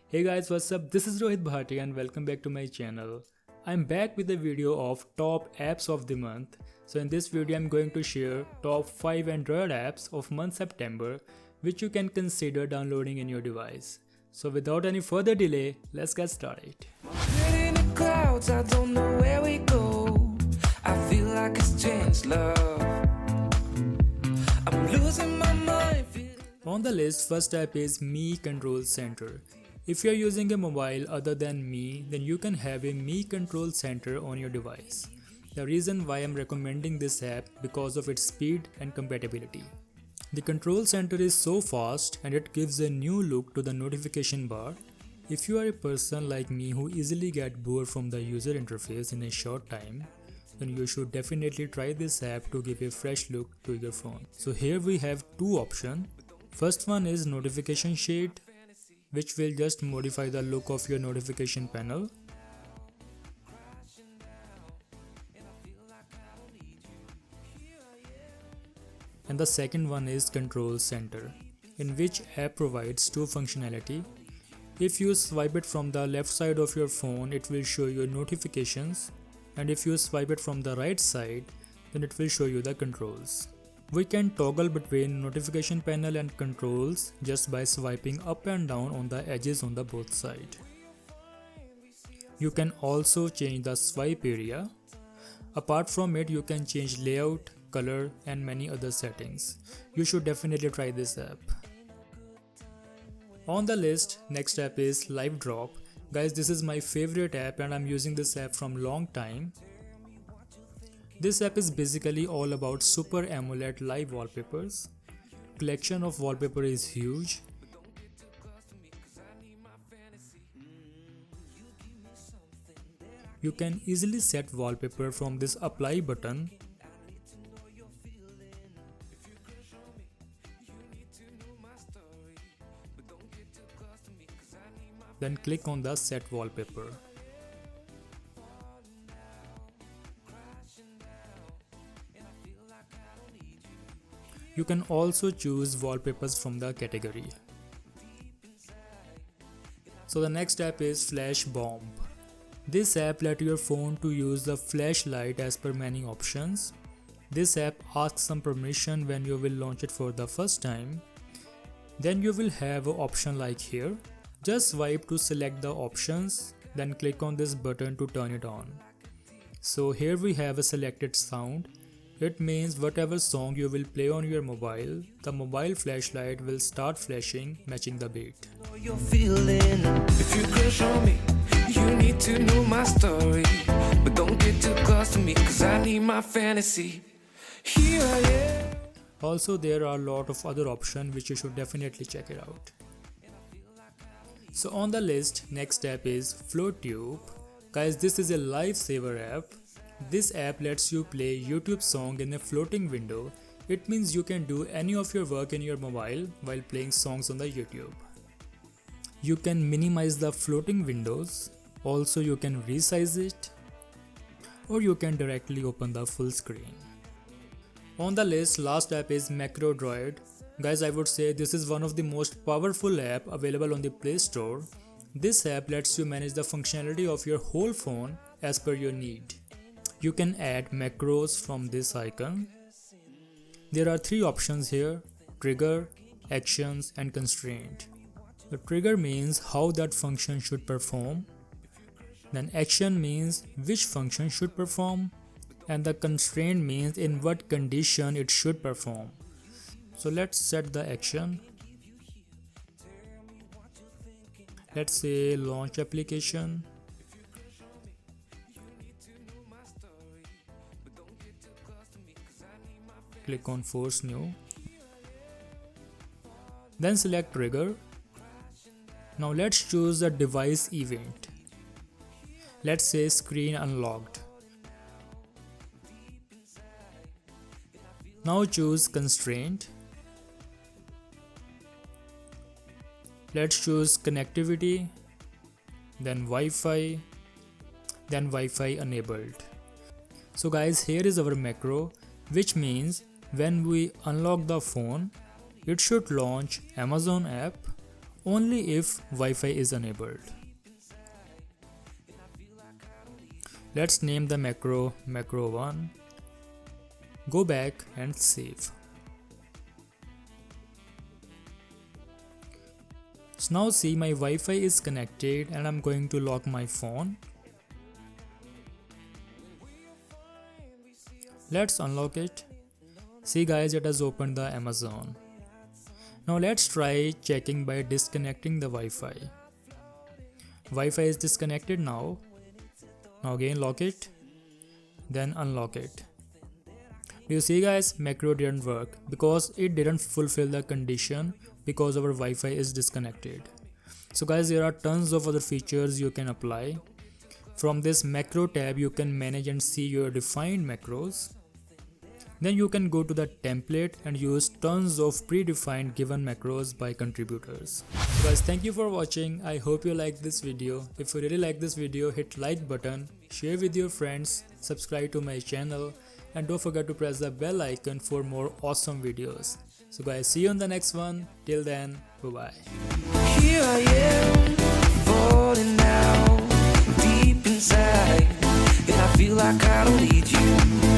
Hey guys, what's up? This is Rohit Bhati and welcome back to my channel. I'm back with a video of top apps of the month. So in this video I'm going to share top 5 Android apps of month September which you can consider downloading in your device. So without any further delay, let's get started. In the clouds, I don't know where we go. I feel like it's changed, love. I'm losing my mind. On the list, first app is Mi Control Center. If you are using a mobile other than Mi, then you can have a Mi Control Center on your device. The reason why I'm recommending this app because of its speed and compatibility. The control center is so fast and it gives a new look to the notification bar. If you are a person like me who easily get bored from the user interface in a short time, then you should definitely try this app to give a fresh look to your phone. So here we have two options. First one is notification shade, which will just modify the look of your notification panel. And the second one is control center, in which app provides two functionality. If you swipe it from the left side of your phone, it will show you notifications, and if you swipe it from the right side, then it will show you the controls. We can toggle between notification panel and controls just by swiping up and down on the edges on the both sides. You can also change the swipe area. Apart from it, you can change layout, color and many other settings. You should definitely try this app. On the list, next app is LiveDrop. Guys, this is my favorite app and I'm using this app from long time. This app is basically all about Super AMOLED live wallpapers. Collection of wallpaper is huge. You can easily set wallpaper from this apply button. Then click on the set wallpaper. You can also choose wallpapers from the category. So the next app is Flashbomb. This app lets your phone to use the flashlight as per many options. This app asks some permission when you will launch it for the first time. Then you will have an option like here. Just swipe to select the options, then click on this button to turn it on. So here we have a selected sound. It means whatever song you will play on your mobile, the mobile flashlight will start flashing, matching the beat. You're feeling. If you crush on me, you need to know my story. But don't get too close to me, cause I need my fantasy. Here I am. Also, there are a lot of other options which you should definitely check it out. So on the list, next app is FloatTube. Guys, this is a lifesaver app. This app lets you play YouTube song in a floating window. It means you can do any of your work in your mobile while playing songs on the YouTube. You can minimize the floating windows. Also, you can resize it, or you can directly open the full screen. On the list, last app is MacroDroid. Guys, I would say this is one of the most powerful app available on the Play Store. This app lets you manage the functionality of your whole phone as per your need. You can add macros from this icon. There are three options here: trigger, actions and constraint. The trigger means how that function should perform. Then action means which function should perform. And the constraint means in what condition it should perform. So let's set the action. Let's say launch application. Click on force new. Then select trigger. Now let's choose the device event. Let's say screen unlocked. Now choose constraint. Let's choose connectivity, then Wi-Fi, then Wi-Fi enabled. So guys, here is our macro, which means when we unlock the phone, it should launch Amazon app only if Wi-Fi is enabled. Let's name the macro 1. Go back and save. So now see, my Wi-Fi is connected and I'm going to lock my phone. Let's unlock it. See guys, it has opened the Amazon. Now let's try checking by disconnecting the Wi-Fi. Wi-Fi is disconnected now. Now again lock it, then unlock it. You see guys, macro didn't work because it didn't fulfill the condition because our Wi-Fi is disconnected. So guys, there are tons of other features you can apply. From this macro tab you can manage and see your defined macros. Then you can go to the template and use tons of predefined given macros by contributors. So guys, thank you for watching. I hope you liked this video. If you really like this video, hit like button, share with your friends, subscribe to my channel, and don't forget to press the bell icon for more awesome videos. So guys, see you on the next one. Till then, bye bye. Here I am, falling down deep inside, and I feel like I don't need you.